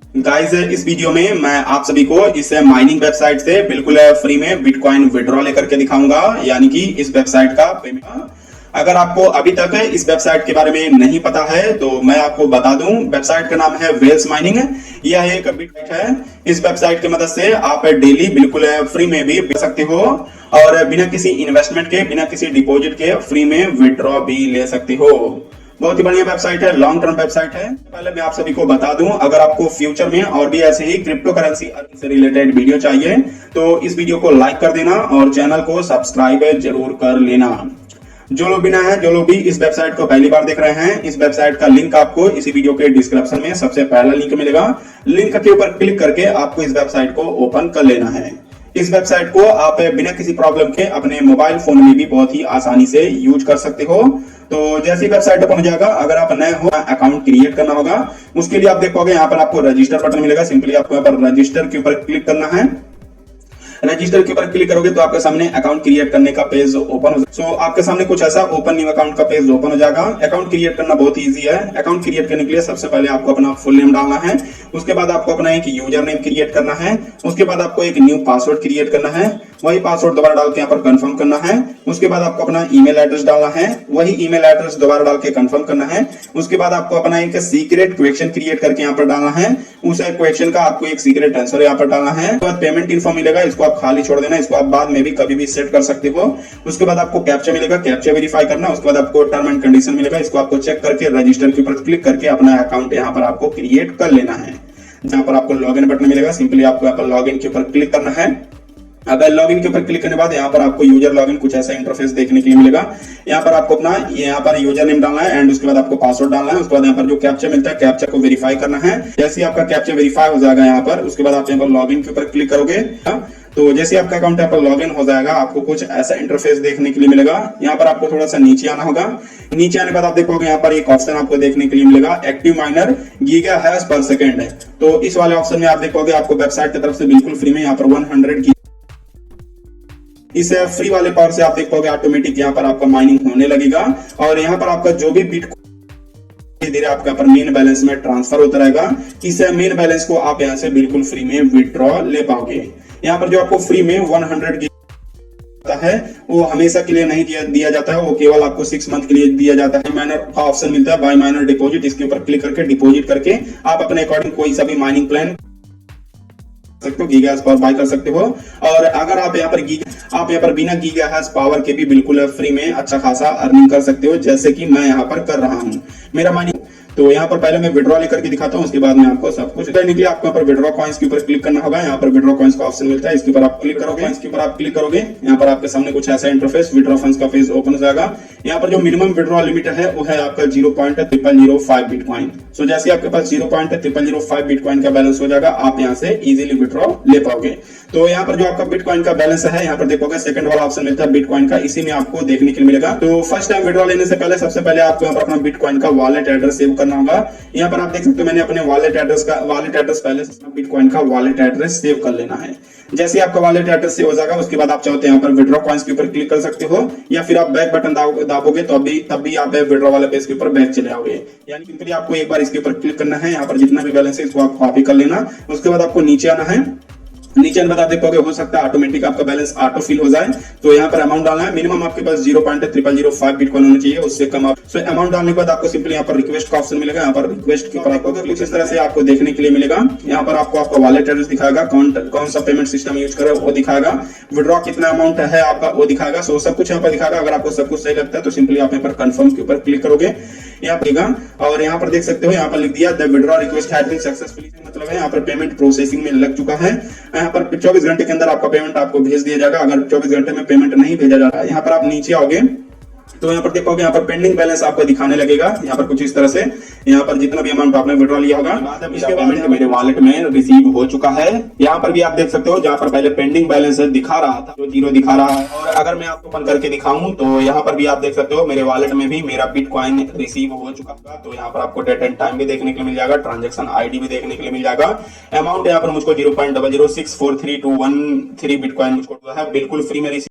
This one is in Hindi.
गाइस, इस वीडियो में मैं आप सभी को इस माइनिंग वेबसाइट से बिल्कुल फ्री में बिटकॉइन विड्रॉ लेकर के दिखाऊंगा, यानी कि इस वेबसाइट का पेमेंट। अगर आपको अभी तक इस वेबसाइट के बारे में नहीं पता है तो मैं आपको बता दूं। वेबसाइट का नाम है वेल्स माइनिंग। यह एक वेबसाइट है। इस वेबसाइट की मदद से आप डेली बिल्कुल फ्री में भी बेच सकते हो और बिना किसी इन्वेस्टमेंट के, बिना किसी डिपॉजिट के फ्री में विड्रॉ भी ले सकते हो। बहुत ही बढ़िया वेबसाइट है, लॉन्ग टर्म वेबसाइट है। पहले मैं आप सभी को बता दूं, अगर आपको फ्यूचर में और भी ऐसे ही क्रिप्टो करेंसी से रिलेटेड वीडियो चाहिए तो इस वीडियो को लाइक कर देना और चैनल को सब्सक्राइब जरूर कर लेना। जो लोग भी नए हैं, जो लोग भी इस वेबसाइट को पहली बार देख रहे हैं, इस वेबसाइट का लिंक आपको इसी वीडियो के डिस्क्रिप्शन में सबसे पहला लिंक मिलेगा। लिंक के ऊपर क्लिक करके आपको इस वेबसाइट को ओपन कर लेना है। इस वेबसाइट को आप बिना किसी प्रॉब्लम के अपने मोबाइल फोन में भी बहुत ही आसानी से यूज कर सकते हो। तो जैसे वेबसाइट ओपन हो जाएगा, अगर आप नए हो, अकाउंट क्रिएट करना होगा। उसके लिए आप देखोगे यहाँ पर आपको रजिस्टर बटन मिलेगा। सिंपली आपको यहाँ पर रजिस्टर के ऊपर क्लिक करना है। रजिस्टर के ऊपर क्लिक करोगे तो आपके सामने अकाउंट क्रिएट करने का पेज ओपन हो। सो आपके सामने कुछ ऐसा ओपन न्यू अकाउंट का पेज ओपन हो जाएगा। अकाउंट क्रिएट करना बहुत इजी है। अकाउंट क्रिएट करने के लिए सबसे पहले आपको अपना फुल नेम डालना है। उसके बाद आपको अपना एक यूजर नेम क्रिएट करना है। उसके बाद आपको एक न्यू पासवर्ड क्रिएट करना है। वही पासवर्ड दोबारा डाल के यहाँ पर कंफर्म करना है। उसके बाद आपको अपना ईमेल एड्रेस डालना है। वही ईमेल एड्रेस दोबारा डाल के कंफर्म करना है। उसके बाद आपको अपना एक सीक्रेट क्वेश्चन क्रिएट करके यहाँ पर डालना है। उस क्वेश्चन का आपको एक सीक्रेट आंसर यहाँ पर डालना है। उसके बाद पेमेंट इन्फो मिलेगा, इसको आप खाली छोड़ देना। इसको आप बाद में भी कभी भी सेट कर सकते हो। उसके बाद आपको कैप्चा मिलेगा, कैप्चा वेरीफाई करना। उसके बाद आपको टर्म एंड कंडीशन मिलेगा, इसको आपको चेक करके रजिस्टर के ऊपर क्लिक करके अपना अकाउंट यहाँ पर आपको क्रिएट कर लेना है। जहां पर आपको लॉगिन बटन मिलेगा, सिंपली आपको यहाँ पर लॉगिन के ऊपर क्लिक करना है। अगर लॉगिन के ऊपर क्लिक करने के बाद यहाँ पर आपको यूजर लॉगिन कुछ ऐसा इंटरफेस देखने के लिए मिलेगा। यहाँ पर आपको अपना यहाँ पर यूजर नेम डालना है एंड उसके बाद आपको पासवर्ड डालना है। उसके बाद यहाँ पर जो कैप्चा मिलता है, कैप्चा को वेरीफाई करना है। जैसे आपका कैप्चा वेरीफाई हो जाएगा यहाँ पर, उसके बाद आप यहाँ पर लॉगिन के ऊपर क्लिक करोगे तो जैसे आपका अकाउंट यहाँ पर लॉगिन हो जाएगा, आपको कुछ ऐसा इंटरफेस देखने के लिए मिलेगा। यहाँ पर आपको थोड़ा सा नीचे आना होगा। नीचे आने के बाद आप देखोगे यहाँ पर एक ऑप्शन आपको देखने के लिए मिलेगा, एक्टिव माइनर गीगा हैश पर सेकेंड है। तो इस वाले ऑप्शन में आप देखोगे आपको वेबसाइट की तरफ से बिल्कुल फ्री में यहाँ पर 100 इस फ्री वाले पावर से आप देखोगे ऑटोमेटिक यहाँ पर आपका माइनिंग होने लगेगा और यहाँ पर आपका जो भी बिटकॉइन धीरे धीरे आपका पर मेन बैलेंस में ट्रांसफर होता रहेगा। इस मेन बैलेंस को आप यहाँ से बिल्कुल फ्री में विड्रॉ ले पाओगे। यहाँ पर जो आपको फ्री में 100 है वो हमेशा के लिए नहीं दिया जाता है, वो केवल आपको 6 मंथ के लिए दिया जाता है। माइनर का ऑप्शन मिलता है, बाय माइनर डिपॉजिट। इसके ऊपर क्लिक करके डिपॉजिट करके आप अपने अकॉर्डिंग कोई सा भी माइनिंग प्लान सकते हो, गीगा हैश पावर बाय कर सकते हो। और अगर आप यहाँ पर बिना गीगा हैश पावर के भी बिल्कुल फ्री में अच्छा खासा अर्निंग कर सकते हो, जैसे कि मैं यहाँ पर कर रहा हूँ। मेरा माइनिंग तो यहाँ पर पहले मैं विड्रॉ लेकर के दिखाता हूँ, उसके बाद में आपको सब कुछ करने के लिए आपको यहाँ पर विड्रॉ कॉइंस के ऊपर क्लिक करना होगा। यहाँ पर विड्रॉ कॉइंस का ऑप्शन मिलता है, इसके ऊपर आप क्लिक करोगे। इसके ऊपर आप क्लिक करोगे, यहाँ पर आपके सामने कुछ ऐसा इंटरफेस विड्रॉ फंड्स का पेज ओपन हो जाएगा। यहाँ पर जो मिनिमम विड्रॉ लिमिट है वो है आपका 0.0005 बिटकॉइन। सो जैसे आपके पास 0.0005 बिटकॉइन का बैलेंस हो जाएगा, आप यहाँ से इजीली विड्रॉ ले पाओगे। तो यहाँ पर जो आपका बिटकॉइन का बैलेंस है, यहाँ पर देखोगे सेकंड वाला ऑप्शन मिलता है बिटकॉइन का, इसी में आपको देखने के लिए मिलेगा। तो फर्स्ट टाइम विड्रॉ लेने से पहले सबसे पहले आपको यहाँ पर अपना बिटकॉइन का वॉलेट एड्रेस सेव करना होगा। यहाँ पर आप देख सकते हो मैंने अपने वॉलेट एड्रेस पहले से बिटकॉइन का वॉलेट एड्रेस सेव कर लेना है। जैसे आपका वॉलेट एड्रेस सेव हो जाएगा, उसके बाद आप चाहते हैं यहाँ पर विड्रॉ कॉइंस के ऊपर क्लिक कर सकते हो, या फिर आप बैक बटन दाबोगे तो तब भी आप विड्रॉ वाले पेज के ऊपर बैक चले आओगे। यानी सिंपली आपको एक बार इसके ऊपर क्लिक करना है। यहाँ पर जितना भी बैलेंस है इसको आप कॉपी कर लेना। उसके बाद आपको नीचे आना है। नीचे बता देखोगे, हो सकता है ऑटोमेटिक आपका बैलेंस ऑटो फिल हो जाए। तो यहाँ पर अमाउंट डालना है। मिनिमम आपके पास 0.0005 बिटकॉइन होना चाहिए, उससे कम आप अमाउंट डालने के बाद आपको सिंपली यहाँ पर रिक्वेस्ट का ऑप्शन मिलेगा। यहाँ पर रिक्वेस्ट के ऊपर आपको कुछ इस तरह से आपको देखने के लिए मिलेगा। यहाँ पर आपको आपका वॉलेट एड्रेस दिखाएगा, कौन सा पेमेंट सिस्टम यूज करे वो दिखाएगा, विड्रॉ कितना अमाउंट है आपका वो दिखाएगा। सो सब कुछ यहाँ पर दिखाएगा। अगर आपको सब कुछ सही लगता है तो सिंपली आप यहाँ पर कंफर्म के ऊपर क्लिक करोगे, यहाँ पर और यहाँ पर देख सकते हो, यहाँ पर लिख दिया the withdraw request has been successfully, मतलब है यहाँ पर पेमेंट प्रोसेसिंग में लग चुका है। यहाँ पर 24 घंटे के अंदर आपका पेमेंट आपको भेज दिया जाएगा। अगर 24 घंटे में पेमेंट नहीं भेजा जा रहा है, यहाँ पर आप नीचे आओगे तो यहाँ पर देखोगे यहाँ पर पेंडिंग बैलेंस आपको दिखाने लगेगा। यहाँ पर कुछ इस तरह से यहाँ पर जितना भी अमाउंट आपने विड्रॉ लिया होगा, इसके पेमेंट मेरे वॉलेट में रिसीव हो चुका है। यहाँ पर भी आप देख सकते हो, जहाँ पर पहले पेंडिंग बैलेंस दिखा रहा था, जो 0 दिखा रहा है। और अगर मैं आपको बंद करके दिखाऊं तो यहाँ पर भी आप देख सकते हो मेरे वॉलेट में भी मेरा बिटकॉइन रिसीव हो चुका है। तो यहाँ पर आपको डेट एंड टाइम भी देखने के लिए मिल जाएगा, ट्रांजेक्शन ID भी देखने के लिए मिल जाएगा। अमाउंट यहाँ पर मुझको 0.00643213 बिटकॉइन मुझको बिल्कुल फ्री में